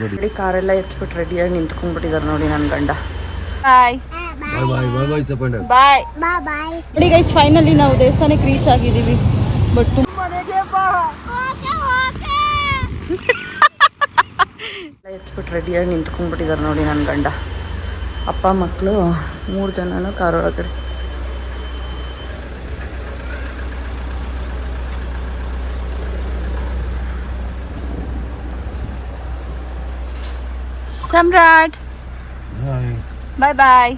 ನೋಡಿ ಕಾರೆಲ್ಲ ಎತ್ಬಿಟ್ಟು ರೆಡಿಯಾಗಿ ನಿಂತ್ಕೊಂಡ್ಬಿಟ್ಟಿದ್ದಾರೆ ನೋಡಿ ನನ್ನ ಗಂಡ. ಬಾಯ್ ಬಾಯ್ ಬಾಯ್. ನೋಡಿ ಗೈಸ್, ಫೈನಲಿ ನಾವು ದೇವಸ್ಥಾನಕ್ಕೆ ರೀಚ್ ಆಗಿದ್ದೀವಿ. ಬಟ್ ಎತ್ಬಿಟ್ಟು ರೆಡಿಯಾಗಿ ನಿಂತ್ಕೊಂಡ್ಬಿಟ್ಟಿದ್ದಾರೆ ನೋಡಿ ನನ್ನ ಗಂಡ. ಅಪ್ಪ ಮಕ್ಕಳು 3 ಜನನೂ ಕಾರೊಳಗಡೆ. ಸಮ್ರಾಟ್ ಬಾಯ್ ಬಾಯ್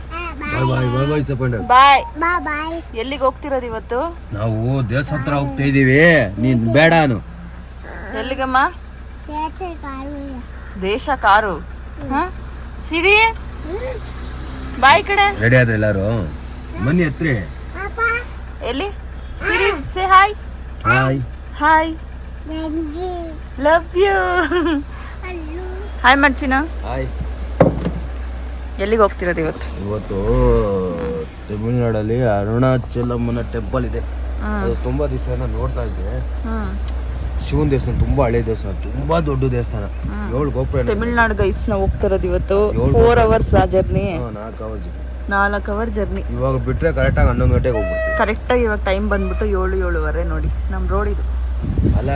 ಬಾಯ್ ಬಾಯ್. ಎಲ್ಲಿಗೆ ಹೋಗ್ತಿರೋದು ಇವತ್ತು? ನಾವು ದೇವಸ್ಥಾನ ಹತ್ರ ಹೋಗ್ತಾ ಇದೀವಿ. ನೀನ್ ಬೇಡಾನು. ಎಲ್ಲಿಗಮ್ಮ? ದೇಶ ಕಾರು. ಸಿರಿ ಬಾಯ್ ಕಡೆ. ರೆಡಿ ಆದ್ರೆ ಎಲ್ಲಾರು ಬನ್ನಿ ಹತ್ರಿ. ಎಲ್ಲಿ? Siri say hi. Hi hi. Love you. Hi ಮಾಡ್ತೀನ. ಹಾಯ್. ಎಲ್ಲಿಗೆ ಹೋಗ್ತಿರೋದು ಇವತ್ತು? ಇವತ್ತು ತಮಿಳ್ನಾಡಲ್ಲಿ ಅರುಣಾಚಲಮ್ಮನ ಟೆಂಪಲ್ ಇದೆ. ಅದು ತುಂಬಾ ದಿವಸ ನೋಡ್ತಾ ಇದ್ದೆ. ಶಿವನ್ ದೇವಸ್ಥಾನ ತುಂಬಾ ಹಳೆ ದೇವಸ್ಥಾನ, ತುಂಬಾ ದೊಡ್ಡ ದೇವಸ್ಥಾನ. 7 ಗೋಪುರ. ತಮಿಳ್ನಾಡು ಗೈಸ್ ನಾವು ಹೋಗ್ತಿರೋದು ಇವತ್ತು. 4 ಅವರ್ಸ್ ಆ ಜರ್ನಿ. 4 hour journey. ಇವಾಗ ಬಿಟ್ರೆ ಕರೆಕ್ಟಾಗಿ 11 ಗಂಟೆಗೆ ಹೋಗ್ಬಿಡ್ತೀವಿ. ಕರೆಕ್ಟಾಗಿ ಇವಾಗ ಟೈಮ್ ಬಂದ್ಬಿಟ್ಟು 7-7:15 ನೋಡಿ ನಮ್ಮ ರೋಡ್ ಇದು. ಅಲ್ಲ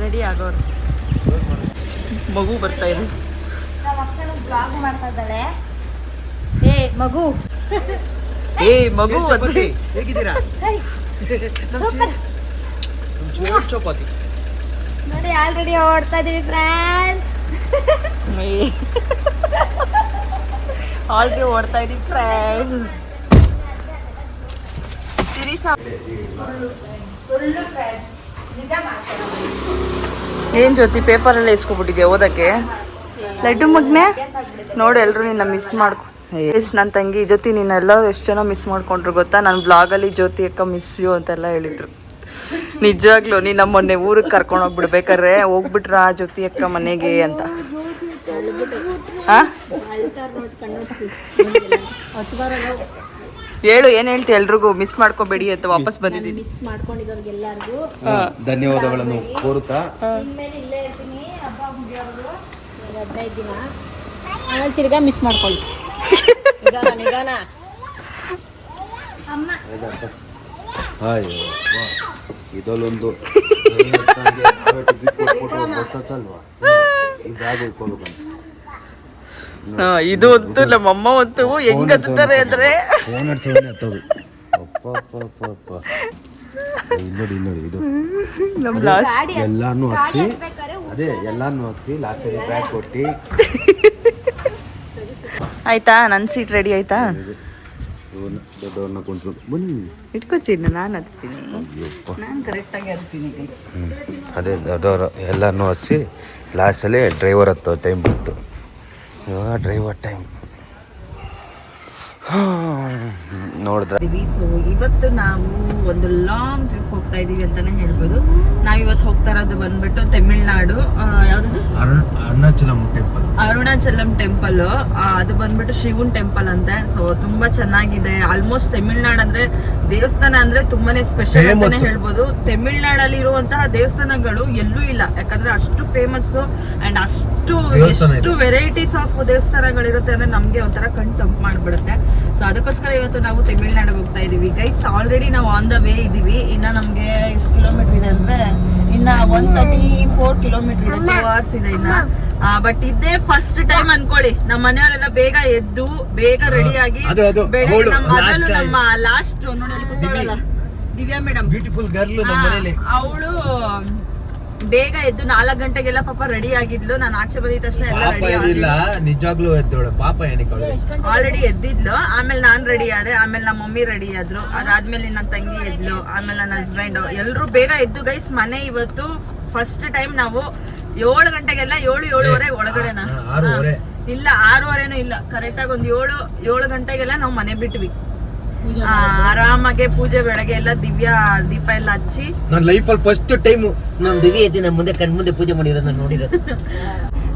ರೆಡಿ ಆಗೋರು. ಮಗು ಬರ್ತಾ ಇದೆ. ಮಗು ಮಗು ಹೇಗಿದ್ದೀರಾ? ಚಪಾತಿ ನೋಡಿ ಆಲ್ರೆಡಿ ಓಡ್ತಾ ಇದೀವಿ ಫ್ರೆಂಡ್ಸ್. ಆಲ್ರೆಡಿ ಓಡ್ತಾ ಇದೀವಿ ಫ್ರೆಂಡ್ಸ್. ಏನ್ ಜ್ಯೋತಿ ಪೇಪರಲ್ಲಿ ಇಸ್ಕೊಬಿಟ್ಟಿದ್ಯಾ ಓದಕ್ಕೆ? ಲಡ್ಡು ಮಗ್ನೆ ನೋಡಿ, ಎಲ್ರು ನಿನ್ನ ಮಿಸ್ ಮಾಡ್ಕೊ. ನನ್ನ ತಂಗಿ ಜ್ಯೋತಿ ನೀನೆಲ್ಲ ಎಷ್ಟು ಜನ ಮಿಸ್ ಮಾಡ್ಕೊಂಡ್ರು ಗೊತ್ತಾ? ನನ್ನ ಬ್ಲಾಗಲ್ಲಿ ಜ್ಯೋತಿ ಅಕ್ಕ ಮಿಸ್ ಯು ಅಂತೆಲ್ಲ ಹೇಳಿದ್ರು. ನಿಜವಾಗ್ಲೂ ನೀನು ನಮ್ಮ ಮೊನ್ನೆ ಊರಿಗೆ ಕರ್ಕೊಂಡು ಹೋಗ್ಬಿಡ್ಬೇಕಾದ್ರೆ ಹೋಗ್ಬಿಟ್ರ ಜ್ಯೋತಿ ಅಕ್ಕ ಮನೆಗೆ ಅಂತ. ಹೇಳು, ಏನ್ ಹೇಳ್ತಿ? ಎಲ್ರಿಗೂ ಮಿಸ್ ಮಾಡ್ಕೋಬೇಡಿ ಅಂತ ವಾಪಸ್ ಬಂದಿದ್ದೀನಿ. ಮಿಸ್ ಮಾಡ್ಕೊಂಡಿರೋರ್ಗೆಲ್ಲರಿಗೂ ಧನ್ಯವಾದಗಳನ್ನು ಕೋರುತ್ತಾ ಇಲ್ಲೇ ಇರ್ತೀನಿ. ಹಬ್ಬ ಮುಗಿಯೋರು 15 ದಿನ ಆಮೇಲೆ ತಿರ್ಗಾ ಮಿಸ್ ಮಾಡ್ಕೊಳ್ಳಿ. ನಿಧಾನ ಅಮ್ಮ. ಇದೊಂದು ಇದು ಅಂತೂ ನಮ್ಮಮ್ಮ ಅಂತೂ ಹೆಂಗ್ ಹತ್ತಾರೆ ಅಂದ್ರೆ ನೋಡಿ ಇದು ಎಲ್ಲಾನು ಹಾಕ್ಸಿ, ಅದೇ ಎಲ್ಲಾನು ಹಾಕ್ಸಿ ಲಾಸ್ಟಲ್ಲಿ ಬ್ಯಾಗ್ ಕೊಟ್ಟು. ಆಯ್ತಾ? ನನ್ನ ಸೀಟ್ ರೆಡಿ ಆಯ್ತಾ? ದೊಡ್ಡವ್ರನ್ನ ಕೊಂಡ್ರು ಬನ್ನಿ ಇಟ್ಕೊತೀನಿ. ನಾನು ಹತ್ತೀನಿ, ನಾನು ಕರೆಕ್ಟಾಗಿ ಹತ್ತೀನಿ. ಅದೇ ದೊಡ್ಡವರು ಎಲ್ಲಾನು ಹಚ್ಚಿ ಲಾಸ್ಟಲ್ಲಿ ಡ್ರೈವರ್ ಹತ್ತೋ ಟೈಮ್ ಬಂತು. ಇವಾಗ ಡ್ರೈವರ್ ಟೈಮ್ ನೋಡಿದ್ರೆ. ಸೊ ಇವತ್ತು ನಾವು ಒಂದು ಲಾಂಗ್ ಟ್ರಿಪ್ ಹೋಗ್ತಾ ಇದೀವಿ ಅಂತಾನೆ ಹೇಳ್ಬೋದು. ನಾವಿವತ್ತು ಹೋಗ್ತಾ ಇರೋದು ಬಂದ್ಬಿಟ್ಟು ತಮಿಳ್ನಾಡು. ಯಾವ್ದು? ಅರುಣಾಚಲಂ ಟೆಂಪಲ್. ಅದು ಬಂದ್ಬಿಟ್ಟು ಶಿವನ್ ಟೆಂಪಲ್ ಅಂತೆ. ಸೊ ತುಂಬಾ ಚೆನ್ನಾಗಿದೆ. ಆಲ್ಮೋಸ್ಟ್ ತಮಿಳ್ನಾಡು ಅಂದ್ರೆ ದೇವಸ್ಥಾನ ಅಂದ್ರೆ ತುಂಬಾನೇ ಸ್ಪೆಷಲ್ ಅಂತಾನೆ ಹೇಳ್ಬೋದು. ತಮಿಳ್ನಾಡಲ್ಲಿ ಇರುವಂತಹ ದೇವಸ್ಥಾನಗಳು ಎಲ್ಲೂ ಇಲ್ಲ, ಯಾಕಂದ್ರೆ ಅಷ್ಟು ಫೇಮಸ್ ಅಂಡ್ ಎಷ್ಟು ವೆರೈಟೀಸ್ ಆಫ್ ದೇವಸ್ಥಾನಗಳಿರುತ್ತೆ ಅಂದ್ರೆ ನಮ್ಗೆ ಒಂಥರ ಕಣ್ ತಂಪು ಮಾಡ್ಬಿಡುತ್ತೆ. ಸೊ ಅದಕ್ಕೋಸ್ಕರ ಇವತ್ತು ನಾವು ತಮಿಳ್ನಾಡಿಗೆ ಹೋಗ್ತಾ ಇದೀವಿ ಗೈಸ್. ಆಲ್ರೆಡಿ ನಾವು ಆನ್ ದ ವೇ ಇದೀವಿ. ಇನ್ನ ನಮ್ಗೆ ಎಷ್ಟು ಕಿಲೋಮೀಟರ್ ಇದೆ ಅಂದ್ರೆ ಇನ್ನ 134 ಕಿಲೋಮೀಟರ್ ಇದೆ. 2 hours ಇದೆ ಇನ್ನ. ಬಟ್ ಇದೇ ಫಸ್ಟ್ ಟೈಮ್ ಅನ್ಕೊಳ್ಳಿ ನಮ್ಮ ಮನೆಯವರೆಲ್ಲ ಬೇಗ ಎದ್ದು ಬೇಗ ರೆಡಿ ಆಗಿ ನಮ್ಮ ಲಾಸ್ಟ್ ನೋಡಿ ದಿವ್ಯಾ ಮೇಡಮ್, ಬ್ಯೂಟಿಫುಲ್ ಗರ್ಲ್ ನಮ್ಮ ಮನೆಯಲ್ಲಿ. ಅವಳು ಬೇಗ ಎದ್ದು 4 ಗಂಟೆಗೆಲ್ಲ ಪಾಪ ರೆಡಿ ಆಗಿದ್ಲು. ನಾನು ಆಚೆ ಬಂದಿದ ತಕ್ಷಣ ಎಲ್ಲ ರೆಡಿ ಆಗಿಲ್ಲ. ನಿಜವಾಗ್ಲೂ ಎದ್ದೋಳು ಪಾಪ. ಏನಕ್ಕೆ ಆಲ್ರೆಡಿ ಎದ್ದಿದ್ಲು. ಆಮೇಲೆ ನಾನ್ ರೆಡಿ ಆದೆ. ಆಮೇಲೆ ನಮ್ಮ ಮಮ್ಮಿ ರೆಡಿ ಆದ್ರು. ಅದಾದ್ಮೇಲೆ ನನ್ನ ತಂಗಿ ಎದ್ಲು. ಆಮೇಲೆ ನನ್ನ ಹಸ್ಬೆಂಡ್ ಎಲ್ರು ಬೇಗ ಎದ್ದು ಗೈಸ್. ಮನೆ ಇವತ್ತು ಫಸ್ಟ್ ಟೈಮ್ ನಾವು 7 ಗಂಟೆಗೆಲ್ಲ 7-7:30 ಒಳಗಡೆನಾ? ಇಲ್ಲ 6:30 ಇಲ್ಲ, ಕರೆಕ್ಟ್ ಆಗಿ ಒಂದು 7 ಗಂಟೆಗೆಲ್ಲ ನಾವು ಮನೆ ಬಿಟ್ವಿ. ಆರಾಮಾಗೆ ಪೂಜೆ ಬೆಳಗ್ಗೆ ಎಲ್ಲ ದಿವ್ಯಾ ದೀಪ ಎಲ್ಲ ಹಚ್ಚಿ. ನನ್ನ ಲೈಫಲ್ಲಿ ಫಸ್ಟ್ ಟೈಮ್ ನಾನು ದಿವ್ಯ ಐತಿ ನಮ್ಮ ಮುಂದೆ ಕಣ್ಮುಂದೆ ಪೂಜೆ ಮಾಡಿರೋದು ನೋಡಿರೋದು.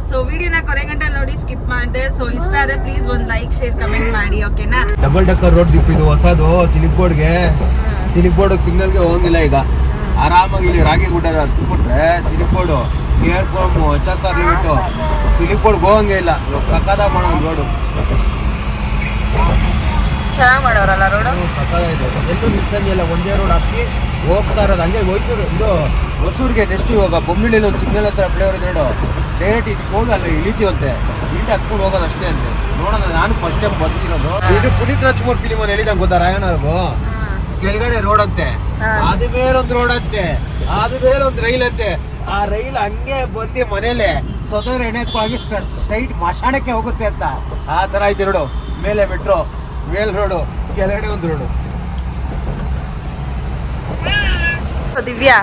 ಸೊ ವಿಡಿಯೋನ ಕೊನೆ ಗಂಟೆ ನೋಡಿ ಸ್ಕಿಪ್ ಮಾಡಿದೆ. ಸೊ ಇಷ್ಟ ಆದ್ರೆ ಪ್ಲೀಸ್ ಒಂದು ಲೈಕ್, ಶೇರ್, ಕಮೆಂಟ್ ಮಾಡಿ, ಓಕೆನಾ? ಡಬಲ್ ಡಕ್ಕರ್ ರೋಡ್ ದಿಪ್ಪ ಇದು ಹೊಸದು ಸಿಲಿಕೋಡ್ಗೆ. ಸಿಲಿಕ್ ಬೋರ್ಡ್ ಸಿಗ್ನಲ್ಗೆ ಹೋಗಂಗಿಲ್ಲ ಈಗ. ಆರಾಮಾಗಿ ಇಲ್ಲಿ ರಾಗಿ ಗುಡ್ಡ ಹತ್ಬಿಟ್ರೆ ಸಿಲಿಕ್ ಬೋರ್ಡು ಕೇರ್ ಫೋಮ್ HSR ಲಿಮಿಟು ಸಿಲಿಕ್ ಬೋರ್ಡ್ಗೆ ಹೋಗಂಗೆ ಇಲ್ಲ. ಇವಾಗ ಸಕ್ಕದ ಮಾಡೋ ರೋಡು ಚೆನ್ನಾಗಿ ಮಾಡೋರಲ್ಲ ರೋಡು. ಸಕ್ಕದಾಗಿದೆ. ಎಲ್ಲೂ ನಿಲ್ಸಂಗಿಲ್ಲ, ಒಂದೇ ರೋಡ್ ಹಾಕಿ ಹೋಗ್ತಾ ಇರೋದು. ಹಂಗೆ ಮೈಸೂರು ಇದು ಹೊಸೂರಿಗೆ ನೆಕ್ಸ್ಟ್ ಇವಾಗ ಬೊಮ್ಮನಹಳ್ಳಿಯಲ್ಲಿ ಒಂದು ಸಿಗ್ನಲ್ ಹತ್ರ ಫ್ಲೇವರ್ ಇದೆ ನೋಡು, ಡೈರೆಕ್ಟ್ ಇದಕ್ಕೆ ಹೋಗಿ ಅಲ್ಲಿ ಇಳಿತೀವಂತೆ, ಇಳಿದು ಹತ್ಕೊಂಡು ಹೋಗೋದು ಅಷ್ಟೇ ಅಂತೆ. ನೋಡೋಣ, ನಾನು ಫಸ್ಟ್ ಟೈಮ್ ಬಂದಿರೋದು. ಇದು ಪುನೀತ್ ರಾಜ್ಕುಮಾರ್ ಫಿಲಿಮ್ ಅಲ್ಲಿ ಹೇಳಿದಂಗೆ ಗೊತ್ತಾ ರಾಯಣ್ಣವ್ರಿಗೂ, ಕೆಳಗಡೆ ರೋಡ್ ಅಂತೆ, ಅದು ಬೇರೊಂದು ರೋಡ್ ಅಂತೆ, ಅದು ಬೇರೊಂದು ರೈಲ್ ಅಂತೆ. ಆ ರೈಲ್ ಹಂಗೆ ಬಂದು ಮನೇಲೆ ಸೊದರ ಎಣ್ಣೆತ್ವಾಗಿ ಸ್ಟ್ರೈಟ್ ಮಶಾಣಕ್ಕೆ ಹೋಗುತ್ತೆ ಅಂತ. ಆ ತರ ಐತೆ ನೋಡು. ಮೇಲೆ ಮೆಟ್ರೋ, ಮೇಲ್ ರೋಡು, ಕೆಳಗಡೆ ಒಂದು ರೋಡು. ದಿವ್ಯಾ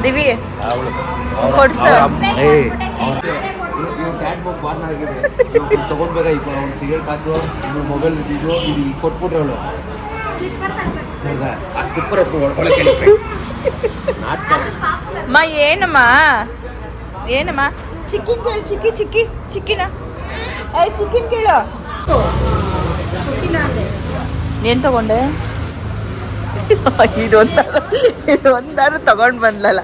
ದಿವಿ ಕೊಡ್ಸು. ತಗೊಂಡ್ಬೇಕ ಈಗ ಒಂದು ಸಿಗರೇಟ್ ಕಾಸು, ಮೊಬೈಲ್ ಇದು ಇದು ಕೊಟ್ಬಿಟ್ರೆ ಅವಳು ಆ ಸ್ಲಿಪ್ಪರ್ ಅಮ್ಮ ಏನಮ್ಮ ಏನಮ್ಮ ಚಿಕ್ಕಿನ್ ಕೇಳು, ಚಿಕ್ಕಿನ ಐ ಚಿಕ್ಕಿನ್ ಕೇಳು. ಏನ್ ತಗೊಂಡೆ? ಇದೊಂದಾರು ತಗೊಂಡ್ ಬಂದ್ಲಲ್ಲ.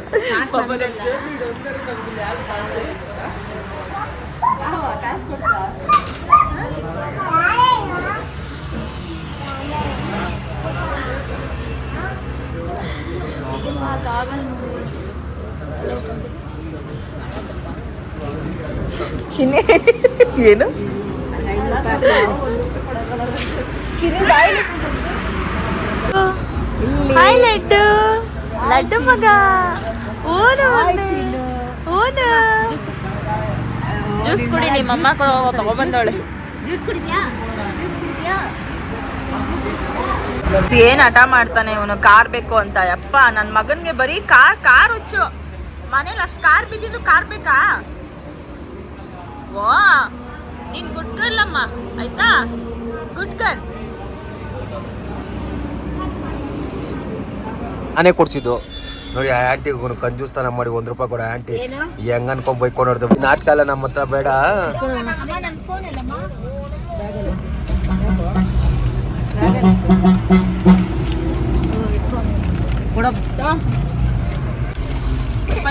ಚಿನ್ನಿ ಏನು ಚಿನ್ನಿ ಬಾಯಿ ಹಾಯ್ ಲಡ್ಡು, ಲಡ್ಡು ಮಗ. ಓನು ಓನು ಜ್ಯೂಸ್ ಕುಡಿ. ನಿಮ್ಮಮ್ಮ ತಗೊಬಂದವಳೆ. ಏನ್ ಹಠ ಮಾಡ್ತಾನೆ ಇವನು, ಕಾರ್ ಬೇಕು ಅಂತ. ಯಪ್ಪ, ನನ್ನ ಮಗನ್ಗೆ ಬರೀ ಕಾರ್ ಹುಚ್ಚು. ಮನೇಲಿ ಅಷ್ಟು ಕಾರ್ ಬಿದ್ದಿದ್ರು ಕಾರ್ ಬೇಕಾ? ವಾ, ನೀನ್ ಗುಡ್ ಗರ್ಲ್ ಅಮ್ಮ, ಆಯ್ತಾ? Good girl. ನಾನೇ ಕೊಡ್ಸಿದ್ದು ನೋಡಿ. ಆ ಆಂಟಿ ಕಂಜೂಸ್ತಾನ ಮಾಡಿ ₹1 ಕೊಡ ಆಂಟಿ. ಹೆಂಗ ಅನ್ಕೊಂಡ್ ಬೈಕೊಂಡು ನೋಡ್ದೆ. ನಾಟಕ ಎಲ್ಲ ನಮ್ಮ ಹತ್ರ ಬೇಡ.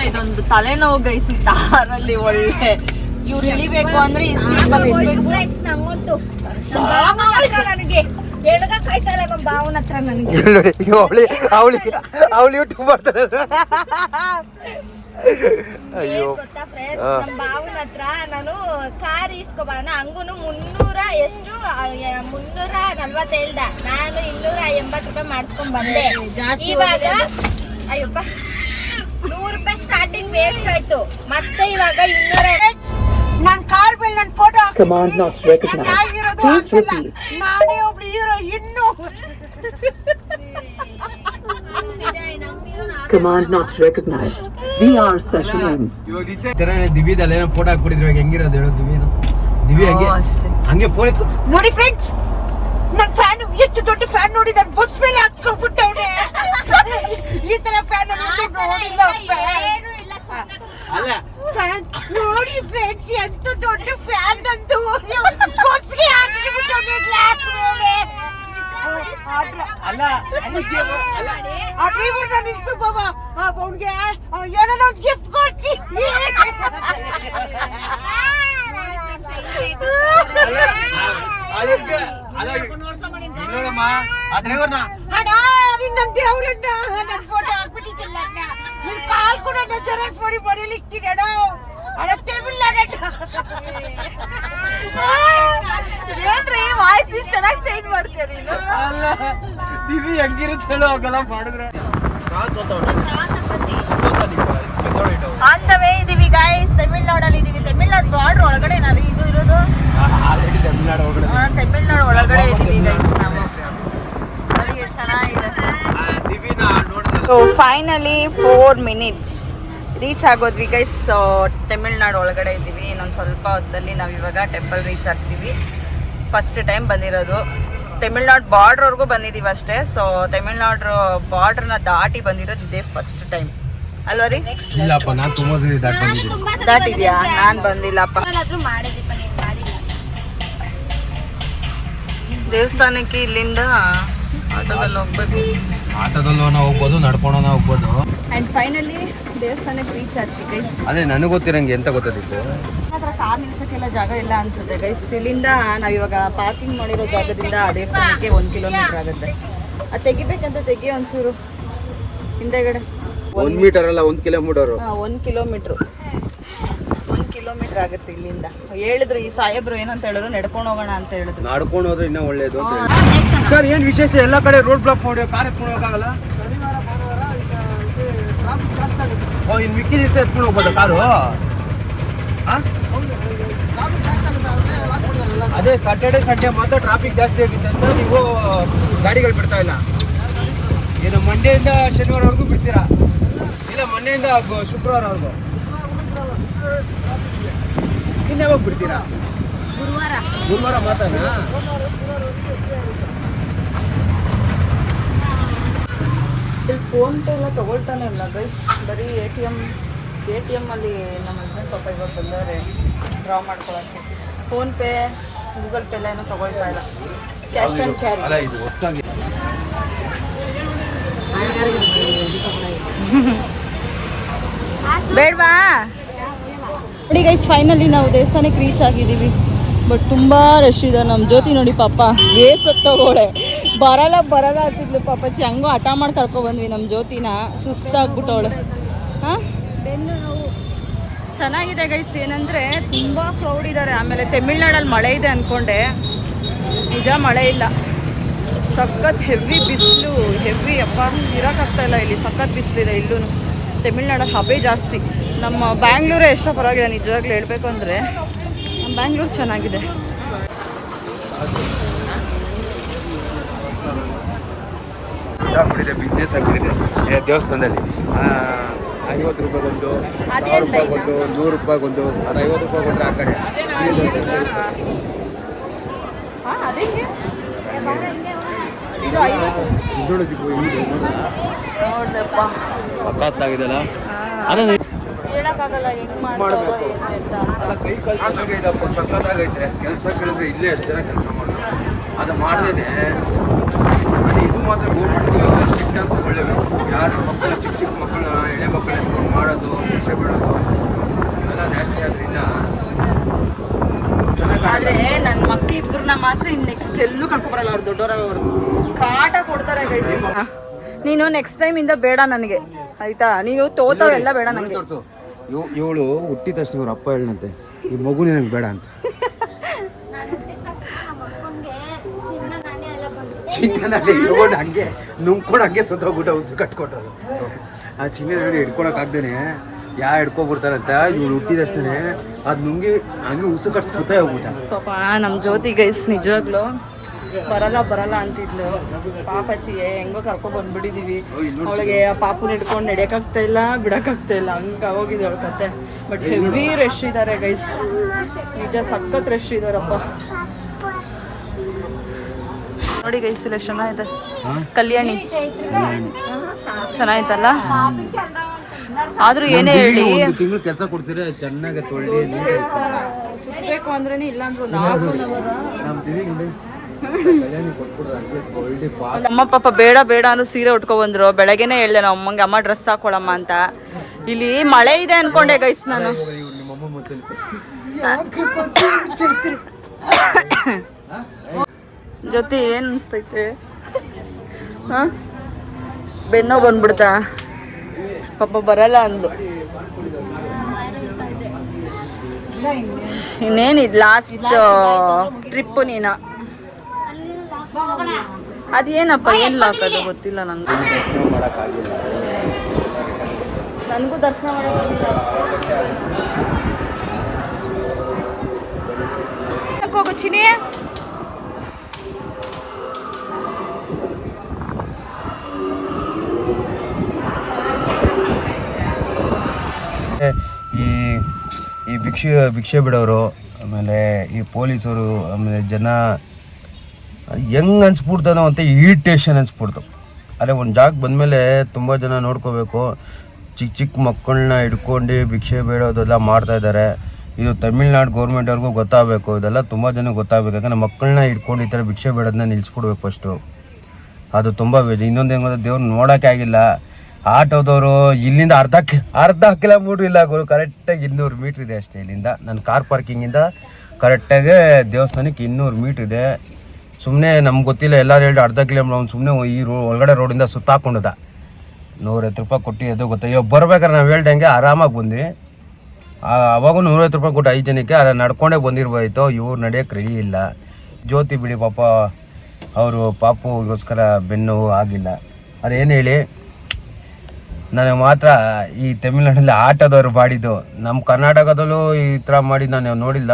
ಇದೊಂದು ತಲೆನೋವು ಗೈಸಿ ತಾರಲ್ಲಿ. ಒಳ್ಳೆ ಇವ್ರು ಇಳಿಬೇಕು ಅಂದ್ರೆ ಈ ಸೀಟ್ ನನಗೆ ಕಾಯ್ತಾರೆ ನಮ್ಮ ಭಾವನ ಹತ್ರ. ನನಗೆ ಅವಳು ಯೂಟ್ಯೂಬ್ ಮಾಡ್ತಾರೆ. ಅಯ್ಯೋ, ನಮ್ಮ ಭಾವನ ಹತ್ರ ನಾನು ಕಾರ್ ಇಸ್ಕೊಬಾನ ಹಂಗೂನು 340 ಹೇಳ್ದ. ನಾನು 280 ರೂಪಾಯಿ ಮಾಡಿಸ್ಕೊಂಡ್ ಬಂದೆ. ಇವಾಗ ಅಯ್ಯಪ್ಪ ₹100 ಸ್ಟಾರ್ಟಿಂಗ್ ವೇಸ್ಟ್ ಆಯ್ತು. ಮತ್ತೆ ಇವಾಗ 200. ನಾನ್ ಕಾರ್ ಮೇಲೆ ನನ್ನ ಫೋಟೋ ನಾನೇ ಒಬ್ಳು ಹೀರೋ. ಇನ್ನು Command not recognized. VR session ends. ಇವಾಗ ದಿವ್ಯದಲ್ಲಿ ಏನೋ ಫೋಟೋ ಹಾಕ್ಬಿಟ್ಟಿದ್ರು. ಇವಾಗ ಹೆಂಗಿರೋದು ಹೇಳು ದಿವ್ಯನು? ದಿವ್ಯ ಹಂಗೆ ಫೋನ್ ಎತ್ಕೊ ನೋಡಿ ಫ್ರೆಂಡ್ಸ್, ನನ್ ಫ್ಯಾನ್ ಎಷ್ಟು ದೊಡ್ಡ ಫ್ಯಾನ್ ನೋಡಿ, ನನ್ ಬಸ್ ಮೇಲೆ ಹಾಕ್ಸ್ಕೊಂಡ್ಬಿಟ್ಟವ್ರೆ. ಈ ತರ ಫ್ಯಾನ್ ನೋಡಿಲ್ಲ. ಅಲ್ಲ ಫ್ಯಾನ್ ನೋಡಿ ಫ್ರೆಂಡ್ಸ್, ఎంత ದೊಡ್ಡ ಫ್ಯಾನ್ ಅಂದು ಬಸ್ಗೆ ಹಾಕಿಬಿಟ್ಟವ್ರೆ ಗ್ಲಾಸ್ ಮೇಲೆ. ಅಲ್ಲ ಆ ಡ್ರೈವರ್ ನಿಲ್ಸು ಬಾಬಾ, ಅವ್ನಿಗೆ ಏನೋ ಗಿಫ್ಟ್ ಕೊಡ್ತೀನಿ. ನೋಡಮ್ಮ ಆ ಡ್ರೈವರ್ನ. ಅಣ್ಣ ನಿನ್ನ ದೇವ್ರಣ್ಣ, ನನ್ನ ಫೋಟೋ ಹಾಕ್ಬಿಟ್ಟಿದ್ದಿಲ್ಲ ಅಣ್ಣ. ನಿನ್ ಕಾಲ್ ಕೂಡ ಜೆರಾಕ್ಸ್ ಮಾಡಿ ಬರೀಲಿಕ್ತೀನಿ ಅಣ್ಣ. ಅಣ್ಣ ತಮಿಳ್ನಾಡು ಏನ್ರಿ ವಾಯ್ಸ್ ಚೆನ್ನಾಗಿ ಚೇಂಜ್ ಮಾಡ್ತೀಯ ನೀನು? ಅಲ್ಲ ದಿವಿ ಹೆಂಗಿರುತ್ತೆ ಹೇಳು, ಅವೆಲ್ಲ ಮಾಡಿದ್ರೆ. ಆನ್ ದ ವೇ ಇದೀವಿ ಗೈಸ್, ತಮಿಳ್ನಾಡಲ್ಲಿ ಇದೀವಿ. ತಮಿಳ್ನಾಡು ಬಾರ್ಡರ್ ಒಳಗಡೆ ನಾವು ಇದು ಇರೋದು. ತಮಿಳ್ನಾಡು ಒಳಗಡೆ ತಮಿಳ್ನಾಡು ಒಳಗಡೆ ಇದೀವಿ ಗೈಸ್ ನಾವು. ನೋಡಿ ಎಷ್ಟು ಚೆನ್ನಾಗಿದೆ. ಫೈನಲಿ 4 minutes ರೀಚ್ ಆಗೋದ್ವಿ ಗೈಸ್. ತಮಿಳ್ನಾಡು ಒಳಗಡೆ ಇದ್ದೀವಿ. ಇನ್ನೊಂದು ಸ್ವಲ್ಪ ಹೊತ್ತಲ್ಲಿ ನಾವು ಇವಾಗ ಟೆಂಪಲ್ ರೀಚ್ ಆಗ್ತೀವಿ. ಫಸ್ಟ್ ಟೈಮ್ ಬಂದಿರೋದು. ತಮಿಳ್ನಾಡು ಬಾರ್ಡ್ರ್ವರೆಗೂ ಬಂದಿದ್ದೀವಿ ಅಷ್ಟೇ. ಸೊ ತಮಿಳ್ನಾಡು ಬಾರ್ಡ್ರನ್ನ ದಾಟಿ ಬಂದಿರೋದು ಇದೇ ಫಸ್ಟ್ ಟೈಮ್ ಅಲ್ವಾ ರೀ? ಇಲ್ಲಪ್ಪ, ನಾನು ತುಂಬಾ ಸರಿ ದಾಟಿದ್ದೀನಿ. ದಾಟಿದ್ಯಾ? ನಾನು ಬಂದಿಲ್ಲಪ್ಪ. ದೇವಸ್ಥಾನಕ್ಕೆ ಇಲ್ಲಿಂದ ಆಟೋದಲ್ಲಿ ಹೋಗ್ಬೇಕು. ಆಟೋದಲ್ಲೂ ಹೋಗ್ಬೋದು, ನಡ್ಕೊಂಡೋನ ಹೋಗ್ಬೋದು. ಆ್ಯಂಡ್ ಫೈನಲಿ ದೇವಸ್ಥಾನಕ್ಕೆ ರೀಚ್ ಆಗ್ತೀವಿ ಗೈಸ್. ಅದೇ ನನಗೆ ಗೊತ್ತಿರಂಗೆ ಎಂತ ಗೊತ್ತಿತ್ತು, ಹತ್ರ ಕಾರ್ ನಿಲ್ಸೋಕ್ಕೆಲ್ಲ ಜಾಗ ಇಲ್ಲ ಅನ್ಸುತ್ತೆ ಗೈಸ್. ಇಲ್ಲಿಂದ ನಾವಿವಾಗ ಪಾರ್ಕಿಂಗ್ ಮಾಡಿರೋ ಜಾಗದಿಂದ ದೇವಸ್ಥಾನಕ್ಕೆ 1 ಕಿಲೋಮೀಟರ್ ಆಗುತ್ತೆ. ಅದು ತೆಗಿಬೇಕಂತ ತೆಗಿ ಒಂಚೂರು ಹಿಂದೆಗಡೆ. 1 ಮೀಟರ್ ಅಲ್ಲ 1 ಕಿಲೋಮೀಟರ್. 1 ಕಿಲೋಮೀಟ್ರು 1 ಕಿಲೋಮೀಟರ್ ಆಗುತ್ತೆ ಇಲ್ಲಿಂದ. ಹೇಳಿದ್ರು ಈ ಸಾಹೇಬ್ರು ಏನಂತ ಹೇಳಿದ್ರು, ನಡ್ಕೊಂಡು ಹೋಗೋಣ ಅಂತ ಹೇಳಿದ್ರು. ನಡ್ಕೊಂಡು ಹೋದ್ರೆ ಇನ್ನೂ ಒಳ್ಳೇದು ಅಂತ ಹೇಳಿ. ಸರ್ ಏನು ವಿಶೇಷ ಎಲ್ಲ ಕಡೆ ರೋಡ್ ಬ್ಲಾಕ್ ಮಾಡಿ ಕಾರ್ ಎತ್ಕೊಂಡು ಹೋಗಕ್ಕಾಗಲ್ಲ? ಇನ್ನು ಮಿಕ್ಕಿ ದಿವಸ ಎತ್ಕೊಂಡು ಹೋಗ್ಬೋದು ಕಾರು? ಅದೇ ಸಾಟರ್ಡೆ ಸಂಡೇ ಮಾತ್ರ ಟ್ರಾಫಿಕ್ ಜಾಸ್ತಿ ಆಗಿದೆ ಅಂತ ನೀವು ಗಾಡಿಗಳು ಬಿಡ್ತಾ ಇಲ್ಲ. ಏನು ಮಂಡೆಯಿಂದ ಶನಿವಾರವರೆಗೂ ಬಿಡ್ತೀರಾ? ಇಲ್ಲ ಮಂಡೆಯಿಂದ ಶುಕ್ರವಾರವರೆಗೂ. ಇನ್ನು ಯಾವಾಗ ಬಿಡ್ತೀರಾ? ಗುರುವಾರ ಮಾತ್ರನಾ? ಇಲ್ಲಿ ಫೋನ್ ಪೇ ಎಲ್ಲ ತೊಗೊಳ್ತಾನೆ ಇಲ್ಲ ಗೈಸ್, ಬರೀ ಎ ಟಿ ಎಮ್ ಅಲ್ಲಿ ನಮ್ಮ ಹಸ್ಬೆಂಡ್ ಪಾಪ ಇವಾಗ ಬಂದವ್ರೆ ಡ್ರಾ ಮಾಡ್ಕೊಳ್ಳೋಕ್ಕೆ. ಫೋನ್ ಪೇ ಗೂಗಲ್ ಪೇ ಎಲ್ಲ ಏನೂ ತೊಗೊಳ್ತಾ ಇಲ್ಲ, ಕ್ಯಾಶ್ ಆ್ಯಂಡ್ ಕ್ಯಾರಿ. ಅಲ್ಲ ಇದು ಹೊಸದಾಗಿ ಬೇಡವಾ? ನೋಡಿ ಗೈಸ್, ಫೈನಲಿ ನಾವು ದೇವಸ್ಥಾನಕ್ಕೆ ರೀಚ್ ಆಗಿದ್ದೀವಿ. ಬಟ್ ತುಂಬ ರಶ್ ಇದೆ. ನಮ್ಮ ಜ್ಯೋತಿ ನೋಡಿ ಪಾಪ ಬೇಸತ್ತೋಗೋಳೆ, ಬರಲ್ಲ ಅಂತಿದ್ಲು ಪಾಪಚ್ಚಿ. ಹಂಗೂ ಹಠ ಮಾಡಿ ಕರ್ಕೊಬಂದ್ವಿ ನಮ್ಮ ಜ್ಯೋತಿನ, ಸುಸ್ತಾಗ್ಬಿಟ್ಟವಳೆ. ಹಾಂ, ಚೆನ್ನಾಗಿದೆ ಗೈಸ್. ಏನಂದರೆ ತುಂಬ ಕ್ರೌಡ್ ಇದ್ದಾರೆ. ಆಮೇಲೆ ತಮಿಳ್ನಾಡಲ್ಲಿ ಮಳೆ ಇದೆ ಅಂದ್ಕೊಂಡೆ, ನಿಜ ಮಳೆ ಇಲ್ಲ. ಸಖತ್ ಹೆವಿ ಬಿಸಿಲು, ಹೆವಿ ಅಪ್ಪ ಇರೋಕ್ಕಾಗ್ತಾಯಿಲ್ಲ ಇಲ್ಲಿ. ಸಖತ್ ಬಿಸಿಲಿದೆ ಇಲ್ಲೂ. ತಮಿಳ್ನಾಡಲ್ಲಿ ಹಬೆ ಜಾಸ್ತಿ. ನಮ್ಮ ಬ್ಯಾಂಗ್ಳೂರೇ ಎಷ್ಟೋ ಪರವಾಗಿಲ್ಲ ನಿಜವಾಗ್ಲೂ ಹೇಳಬೇಕು ಅಂದರೆ. ನಮ್ಮ ಬ್ಯಾಂಗ್ಳೂರು ಚೆನ್ನಾಗಿದೆ. ಬಿಸ್ನೆಸ್ ಆಗಿಬಿಟ್ಟಿದೆ ದೇವಸ್ಥಾನದಲ್ಲಿ. 50 ರೂಪಾಯಿಗೊಂದು, 1000 ರೂಪಾಯಿಗೊಂದು, 100 ರೂಪಾಯಿಗೊಂದು, 50 ರೂಪಾಯಿ ಕೊಟ್ಟರೆ ಆ ಕಡೆ ಸಖತ್ತಾಗಿದೆಲ್ಲ. ಅದನ್ನು ಹೇಳಕ್ಕಾಗಲ್ಲ ಹೆಂಗ್ ಮಾಡಬೇಕು. ಕೈ ಕಲ್ಸೋದಪ್ಪ ಸಖತ್ತಾಗೈತೆ. ಕೆಲಸ ಕೇಳಿದ್ರೆ ಇಲ್ಲೇ ಎಷ್ಟು ಜನ ಕೆಲಸ ಮಾಡೋದು, ಅದು ಮಾಡದೇನೆ. ಅದೇ ಇದು ಮಾತ್ರ ಗೋರ್ಮೆಂಟ್ ಸ್ಟ್ರಿಕ್ಟ್ ಅಂತ ಒಳ್ಳೆಯದು. ಯಾರು ಮಕ್ಕಳು ಚಿಕ್ಕ ಮಕ್ಕಳನ್ನ ಎಳೆ ಮಕ್ಕಳು ಎತ್ಕೊಂಡು ಮಾಡೋದು, ಶಿಕ್ಷೆ ಬಿಡೋದು ಇವೆಲ್ಲ ಜಾಸ್ತಿ ಆದ್ರಿಂದ ಆದರೆ ನನ್ನ ಮಕ್ಳು ಇಬ್ಬರನ್ನ ಮಾತ್ರ ಇನ್ನು ನೆಕ್ಸ್ಟ್ ಎಲ್ಲೂ ಕರ್ಕೊಬರಲ್ಲ. ಅವ್ರು ದೊಡ್ಡವರವರು ಕಾಟ ಕೊಡ್ತಾರೆ ಗೈಸ್. ನೀನು ನೆಕ್ಸ್ಟ್ ಟೈಮಿಂದ ಬೇಡ ನನಗೆ, ಆಯ್ತಾ? ನೀವು ತೋತವೆಲ್ಲ ಬೇಡ ನನಗೆ. ಇವಳು ಹುಟ್ಟಿದ ತಕ್ಷಣ ಇವ್ರ ಅಪ್ಪ ಹೇಳಂತೆ, ಈ ಮಗು ನನಗೆ ಬೇಡ ಅಂತ. ಚಿನ್ನ ಇಟ್ಕೊಂಡು ಹಂಗೆ ನುಂಗ್ಕೊಂಡು ಹಂಗೆ ಸುತ್ತೋಗ್ಬಿಟ್ಟು ಉಸು ಕಟ್ಕೊಟ್ಟರು. ಆ ಚಿನ್ನ ನೋಡಿ ಹಿಡ್ಕೊಳಕ್ಕಾಗ್ದೇನೆ ಹಿಡ್ಕೊಬಿಡ್ತಾರಂತ. ಇವಳು ಹುಟ್ಟಿದಷ್ಟೇ ಅದು ನುಂಗಿ ಹಂಗೆ ಉಸು ಕಟ್ಟಿ ಸುತ್ತ ಹೋಗ್ಬಿಟ್ಟ. ಪಾಪ ನಮ್ಮ ಜ್ಯೋತಿ ಗೈಸ್ ನಿಜವಾಗ್ಲು ಬರಲ್ಲ ಅಂತಿದ್ಲು. ಪಾಪಚ್ಚಿಗೆ ಹೆಂಗೋ ಕರ್ಕೊಂಡು ಬಂದ್ಬಿಟ್ಟಿದೀವಿ. ಅವಳಿಗೆ ಪಾಪುನ ಹಿಡ್ಕೊಂಡು ನಡೆಯೋಕ್ಕಾಗ್ತಾ ಇಲ್ಲ, ಬಿಡೋಕ್ಕಾಗ್ತಾ ಇಲ್ಲ, ಹಂಗೆ ಹೋಗಿದ್ದೆ ಅವಳ ಕತೆ. ಬಟ್ ಹೆವಿ ರಶ್ ಇದ್ದಾರೆ ಗೈಸ್, ನಿಜ ಸಖತ್ ರಶ್ ಇದಾರಪ್ಪ. ನೋಡಿ ಗೈಸ್ ಇಲ್ಲ ಚೆನ್ನಾಗಿದೆ. ಕಲ್ಯಾಣಿ ಚೆನ್ನಾಯ್ತಲ್ಲ. ಆದ್ರೂ ಏನೇ ಹೇಳಿ ತಿಂಗಳು ಕೆಲಸ ಕೊಡ್ತೀರಾ ಚೆನ್ನಾಗಿ ತೊಳ್ಳಿ ಸುತ್ತಬೇಕು ಅಂದ್ರೆ ಇಲ್ಲ ಅಂದ್ರು ನಮ್ಮ ಪಾಪ ಬೇಡ ಅಂದ್ರು ಸೀರೆ ಉಟ್ಕೊಬಂದ್ರು. ಬೆಳಗ್ಗೆನೆ ಹೇಳ್ದೆ ನಮ್ಮ ಅಮ್ಮಂಗೆ, ಅಮ್ಮ ಡ್ರೆಸ್ ಹಾಕೊಳಮ್ಮ ಅಂತ. ಇಲ್ಲಿ ಮಳೆ ಇದೆ ಅನ್ಕೊಂಡೆ ಗೈಸ್ ನಾನು. ಜೊತೆ ಏನ್ ಅನಿಸ್ತೈತೆ? ಹಾಂ, ಬೆನ್ನೋ ಬಂದ್ಬಿಡ್ತಾ ಪಾಪ, ಬರಲ್ಲ ಅಂದು. ಇನ್ನೇನಿದ್ ಲಾಸ್ಟ್ ಟ್ರಿಪ್ಪು ನೀನು. ಅದೇನಪ್ಪ ಏನು ಲಾಕ್ ಅದು ಗೊತ್ತಿಲ್ಲ ನನಗೆ. ನನಗೂ ದರ್ಶನ ಮಾಡೋಕ್ಕಾಗಿಲ್ಲ. ಹೋಗು ಚಿನಿ. ಈ ಭಿಕ್ಷೆ ಬಿಡೋರು, ಆಮೇಲೆ ಈ ಪೊಲೀಸರು, ಆಮೇಲೆ ಜನ ಹೆಂಗೆ ಅನ್ಸ್ಬಿಡ್ತಾನೋ ಅಂತ ಇರಿಟೇಷನ್ ಅನ್ಸ್ಬಿಡ್ತು. ಅಲ್ಲೇ ಒಂದು ಜಾಗ ಬಂದಮೇಲೆ ತುಂಬ ಜನ ನೋಡ್ಕೋಬೇಕು. ಚಿಕ್ಕ ಮಕ್ಕಳನ್ನ ಹಿಡ್ಕೊಂಡು ಭಿಕ್ಷೆ ಬೇಡೋದೆಲ್ಲ ಮಾಡ್ತಾಯಿದ್ದಾರೆ. ಇದು ತಮಿಳ್ನಾಡು ಗೌರ್ಮೆಂಟವ್ರಿಗೂ ಗೊತ್ತಾಗಬೇಕು. ಇದೆಲ್ಲ ತುಂಬ ಜನ ಗೊತ್ತಾಗಬೇಕು. ಯಾಕಂದರೆ ಮಕ್ಕಳನ್ನ ಹಿಡ್ಕೊಂಡು ಈ ಥರ ಭಿಕ್ಷೆ ಬೇಡೋದನ್ನ ನಿಲ್ಲಿಸ್ಬಿಡ್ಬೇಕು ಫಸ್ಟು. ಅದು ತುಂಬ ಇನ್ನೊಂದು ಹೆಂಗೋದು ದೇವ್ರು ನೋಡೋಕ್ಕೆ ಆಗಿಲ್ಲ. ಆಟೋದವರು ಇಲ್ಲಿಂದ ಅರ್ಧ ಕಿಲೋಮೀಟ್ರ್ ಇಲ್ಲ ಗುರು, ಕರೆಕ್ಟಾಗಿ 200 ಮೀಟ್ರ್ ಇದೆ ಅಷ್ಟೇ ಇಲ್ಲಿಂದ. ನನ್ನ ಕಾರ್ ಪಾರ್ಕಿಂಗಿಂದ ಕರೆಕ್ಟಾಗಿ ದೇವಸ್ಥಾನಕ್ಕೆ 200 ಮೀಟ್ರ್ ಇದೆ. ಸುಮ್ಮನೆ ನಮ್ಗೆ ಗೊತ್ತಿಲ್ಲ, ಎಲ್ಲರೂ ಹೇಳಿ ಅರ್ಧ ಕಿಲೋಮೀಟ್ರ್ ಅವ್ನು ಸುಮ್ಮನೆ ಈ ಒಳಗಡೆ ರೋಡಿಂದ ಸುತ್ತಾಕೊಂಡದ. 150 ರೂಪಾಯಿ ಕೊಟ್ಟು ಅದು ಗೊತ್ತಾ. ಇವಾಗ ಬರ್ಬೇಕಾದ್ರೆ ನಾವು ಹೇಳ್ದಂಗೆ ಆರಾಮಾಗಿ ಬಂದ್ವಿ. ಅವಾಗೂ 150 ರೂಪಾಯಿ ಕೊಟ್ಟು 5 ಜನಕ್ಕೆ ಅಲ್ಲ ನಡ್ಕೊಂಡೇ ಬಂದಿರ್ಬೋದಾಯ್ತು. ಇವ್ರು ನಡೆಯೋಕ್ಕೆ ರೆಡಿ ಇಲ್ಲ. ಜ್ಯೋತಿ ಬಿಡಿ ಪಾಪ, ಅವರು ಪಾಪುಗೋಸ್ಕರ ಬೆನ್ನು ಆಗಿಲ್ಲ. ಅದೇನು ಹೇಳಿ, ನನಗೆ ಮಾತ್ರ ಈ ತಮಿಳ್ನಾಡಲ್ಲಿ ಆಟೋದವ್ರು ಬಾಡಿದ್ದು. ನಮ್ಮ ಕರ್ನಾಟಕದಲ್ಲೂ ಈ ಥರ ಮಾಡಿ ನಾನು ನೋಡಿಲ್ಲ.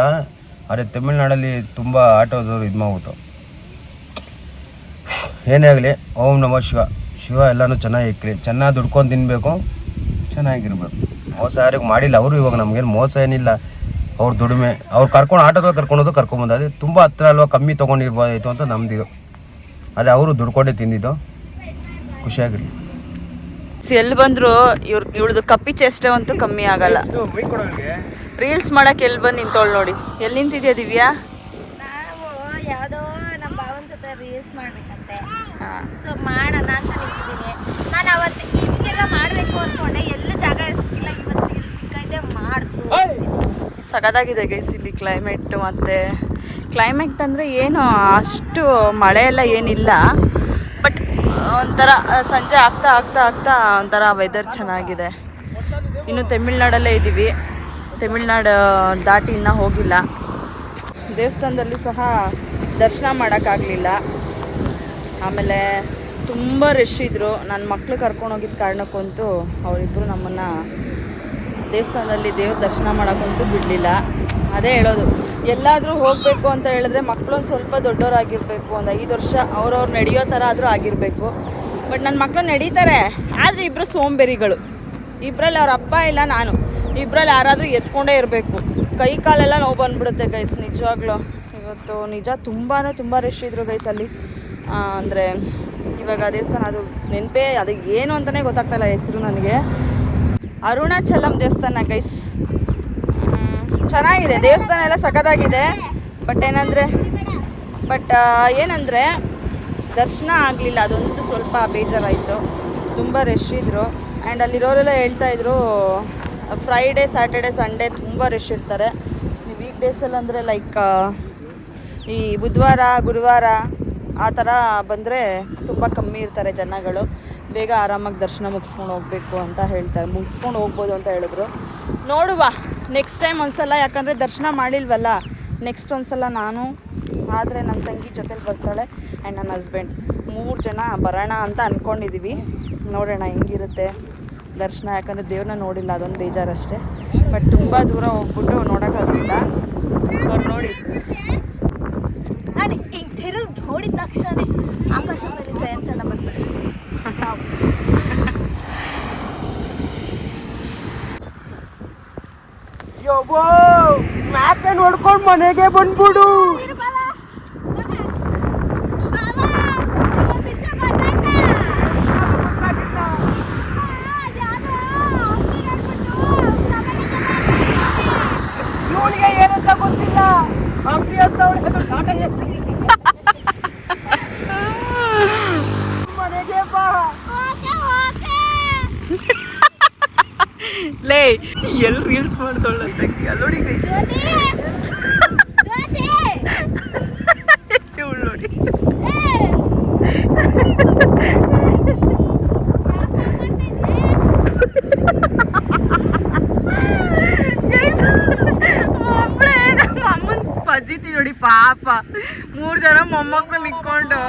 ಆದರೆ ತಮಿಳ್ನಾಡಲ್ಲಿ ತುಂಬ ಆಟೋದವ್ರು ಇದು ಮಾಡ್ಬಿಟ್ಟು. ಏನೇ ಆಗಲಿ, ಓಂ ನಮಃ ಶಿವ ಎಲ್ಲನೂ ಚೆನ್ನಾಗಿ ಇಕ್ಕಲಿ. ಚೆನ್ನಾಗಿ ದುಡ್ಕೊಂಡು ತಿನ್ನಬೇಕು, ಚೆನ್ನಾಗಿರ್ಬೇಕು. ಮೋಸ ಯಾರಿಗೂ ಮಾಡಿಲ್ಲ ಅವರು. ಇವಾಗ ನಮಗೇನು ಮೋಸ ಏನಿಲ್ಲ. ಅವ್ರ ದುಡಿಮೆ, ಅವ್ರು ಆಟೋದಲ್ಲಿ ಕರ್ಕೊಂಬಂದು ಅದು ತುಂಬ ಹತ್ರ ಅಲ್ವಾ, ಕಮ್ಮಿ ತೊಗೊಂಡಿರ್ಬೋದಾಯಿತು ಅಂತ ನಮ್ದಿದು. ಅದೇ ಅವರು ದುಡ್ಕೊಂಡೇ ತಿಂದಿದ್ದು. ಖುಷಿಯಾಗಿರಲಿ. ಎಲ್ಲಿ ಬಂದ್ರು ಇವಳದು ಕಪ್ಪಿ ಚೇಷ್ಟೆ ಅಂತೂ ಕಮ್ಮಿ ಆಗಲ್ಲ. ರೀಲ್ಸ್ ಮಾಡಕ್ಕೆ ಎಲ್ಲಿ ಬಂದು ನಿಂತೋಳು ನೋಡಿ. ಎಲ್ಲಿ ನಿಂತಿದ್ಯಾ ದಿವ್ಯಾ? ನಾವು ಯಾವುದೋ ನಮ್ಮ ಭಾವನ ಜೊತೆ ರೀಲ್ಸ್ ಮಾಡ್ಬೇಕಂತೆ, ಸೊ ಮಾಡೋಣ ಅಂತ ನಿಂತಿದ್ದೀನಿ. ನಾನು ಅವತ್ತು ಹಿಂಗೆಲ್ಲ ಮಾಡಬೇಕು ಅಂದ್ಕೊಂಡೆ, ಎಲ್ಲೂ ಜಾಗ ಸಿಕ್ಕಿಲ್ಲ. ಇವತ್ತು ಇಲ್ಲಿ ಸಿಕ್ಕೈತೆ ಮಾಡ್ತು. ಸಖತ್ತಾಗಿದೆ ಗೈಸ್ ಇಲ್ಲಿ ಕ್ಲೈಮೇಟ್. ಮತ್ತು ಕ್ಲೈಮೇಟ್ ಅಂದರೆ ಏನು ಅಷ್ಟು ಮಳೆ ಎಲ್ಲ ಏನಿಲ್ಲ, ಬಟ್ ಒಂಥರ ಸಂಜೆ ಆಗ್ತಾ ಆಗ್ತಾ ಆಗ್ತಾ ಒಂಥರ ವೆದರ್ ಚೆನ್ನಾಗಿದೆ. ಇನ್ನು ತಮಿಳ್ನಾಡಲ್ಲೇ ಇದ್ದೀವಿ. ತಮಿಳ್ನಾಡು ದಾಟಿ ಇನ್ನೂ ಹೋಗಿಲ್ಲ. ದೇವಸ್ಥಾನದಲ್ಲೂ ಸಹ ದರ್ಶನ ಮಾಡೋಕ್ಕಾಗಲಿಲ್ಲ. ಆಮೇಲೆ ತುಂಬ ರಶ್ ಇದ್ದರು. ನನ್ನ ಮಕ್ಕಳು ಕರ್ಕೊಂಡೋಗಿದ್ದ ಕಾರಣಕ್ಕಂತೂ ಅವರಿಬ್ಬರು ನಮ್ಮನ್ನು ದೇವಸ್ಥಾನದಲ್ಲಿ ದೇವ್ರ ದರ್ಶನ ಮಾಡೋಕ್ಕಂತೂ ಬಿಡಲಿಲ್ಲ. ಅದೇ ಹೇಳೋದು, ಎಲ್ಲಾದರೂ ಹೋಗಬೇಕು ಅಂತ ಹೇಳಿದ್ರೆ ಮಕ್ಕಳು ಸ್ವಲ್ಪ ದೊಡ್ಡವರಾಗಿರಬೇಕು. ಒಂದು 5 ವರ್ಷ ಅವ್ರವ್ರು ನಡೆಯೋ ಥರ ಆದರೂ ಆಗಿರಬೇಕು. ಬಟ್ ನನ್ನ ಮಕ್ಕಳು ನಡೀತಾರೆ, ಆದರೆ ಇಬ್ಬರು ಸೋಂಬೇರಿಗಳು. ಇಬ್ಬರಲ್ಲಿ ಅವ್ರ ಅಪ್ಪ ಇಲ್ಲ, ನಾನು. ಇಬ್ಬರಲ್ಲಿ ಯಾರಾದರೂ ಎತ್ಕೊಂಡೇ ಇರಬೇಕು. ಕೈ ಕಾಲೆಲ್ಲ ನೋವು ಬಂದುಬಿಡುತ್ತೆ ಗೈಸ್, ನಿಜವಾಗ್ಲೂ. ಇವತ್ತು ನಿಜ ತುಂಬ ರಶ್ ಇದ್ರು ಗೈಸ್ ಅಲ್ಲಿ. ಅಂದರೆ ಇವಾಗ ದೇವಸ್ಥಾನ ಅದು ನೆನಪೇ, ಅದು ಏನು ಅಂತಲೇ ಗೊತ್ತಾಗ್ತಾಯಿಲ್ಲ ಹೆಸರು ನನಗೆ. ಅರುಣಾಚಲಂ ದೇವಸ್ಥಾನ ಗೈಸ್. ಚೆನ್ನಾಗಿದೆ ದೇವಸ್ಥಾನ ಎಲ್ಲ, ಸಖತ್ತಾಗಿದೆ. ಬಟ್ ಏನಂದರೆ ದರ್ಶನ ಆಗಲಿಲ್ಲ, ಅದೊಂದು ಸ್ವಲ್ಪ ಬೇಜಾರಾಯಿತು. ತುಂಬ ರಶ್ ಇದ್ದರು. ಆ್ಯಂಡ್ ಅಲ್ಲಿರೋರೆಲ್ಲ ಹೇಳ್ತಾಯಿದ್ರು ಫ್ರೈಡೇ ಸ್ಯಾಟರ್ಡೆ ಸಂಡೇ ತುಂಬ ರಶ್ ಇರ್ತಾರೆ. ಈ ವೀಕ್ ಡೇಸಲ್ಲಿ ಅಂದರೆ ಲೈಕ್ ಈ ಬುಧವಾರ ಗುರುವಾರ ಆ ಥರ ಬಂದರೆ ತುಂಬ ಕಮ್ಮಿ ಇರ್ತಾರೆ ಜನಗಳು. ಬೇಗ ಆರಾಮಾಗಿ ದರ್ಶನ ಮುಗಿಸ್ಕೊಂಡು ಹೋಗಬೇಕು ಅಂತ ಹೇಳ್ತಾರೆ, ಮುಗಿಸ್ಕೊಂಡು ಹೋಗ್ಬೋದು ಅಂತ ಹೇಳಿದ್ರು. ನೋಡುವ ನೆಕ್ಸ್ಟ್ ಟೈಮ್ ಒಂದ್ಸಲ, ಯಾಕಂದರೆ ದರ್ಶನ ಮಾಡಿಲ್ವಲ್ಲ. ನೆಕ್ಸ್ಟ್ ಒಂದ್ಸಲ ನಾನು ಆದರೆ ನನ್ನ ತಂಗಿ ಜೊತೆಲಿ ಬರ್ತಾಳೆ ಆ್ಯಂಡ್ ನನ್ನ ಹಸ್ಬೆಂಡ್ 3 ಜನ ಬರೋಣ ಅಂತ ಅಂದ್ಕೊಂಡಿದ್ದೀವಿ. ನೋಡೋಣ ಹೆಂಗಿರುತ್ತೆ ದರ್ಶನ. ಯಾಕಂದರೆ ದೇವ್ರನ್ನ ನೋಡಿಲ್ಲ, ಅದೊಂದು ಬೇಜಾರಷ್ಟೇ. ಬಟ್ ತುಂಬ ದೂರ ಹೋಗ್ಬಿಟ್ಟು ನೋಡೋಕ್ಕಾಗಲಿಲ್ಲ. ಅವ್ರು ನೋಡಿ ನಾನು ಈಗ ತಿರುಗಿ ನೋಡಿದ ತಕ್ಷಣ ಆಕಾಶ ಮೇಲೆ ಜಯಂತನ ಬರ್ತಾರೆ. ಯೋಬೋ ಮ್ಯಾಕೆ ನೋಡ್ಕೊಂಡು ಮನೆಗೆ ಬಂದ್ಬಿಡು. ಇವಳಿಗೆ ಏನಂತ ಗೊತ್ತಿಲ್ಲ, ಅಂಗಡಿ ಅಂತ ಅವಳಿಗೆ ಟಾಟಾ ಎತ್ಸಿ ಮನೆಗೆ ಬಾ. ಲೇ ಎಲ್ಲಿ ರೀಲ್ಸ್ ಮಾಡ್ದೋಳಂತ ನೋಡಿ ಗೈ ನೋಡಿ. ಒಬ್ಬಳೇ ನಮ್ಮ ಅಮ್ಮನ ಪಜ್ಜಿತಿ ನೋಡಿ ಪಾಪ, 3 ಜನ ಮೊಮ್ಮಕ್ಕಳು ನಿಂತ್ಕೊಂಡು.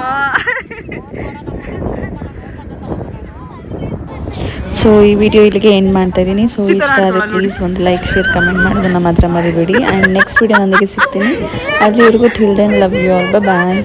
ಸೊ ಈ ವಿಡಿಯೋ ಇಲ್ಲಿಗೆ ಎಂಡ್ ಮಾಡ್ತಾ ಇದ್ದೀನಿ. ಸೊ ಇಷ್ಟ ಆದರೆ ಪ್ಲೀಸ್ ಒಂದು ಲೈಕ್ ಶೇರ್ ಕಮೆಂಟ್ ಮಾಡೋದನ್ನು ಮಾತ್ರ ಮರಿಬೇಡಿ. ಆ್ಯಂಡ್ ನೆಕ್ಸ್ಟ್ ವಿಡಿಯೋನೊಂದಿಗೆ ಸಿಗ್ತೀನಿ. ಅಲ್ಲಿವರೆಗೂ till then love you all, bye.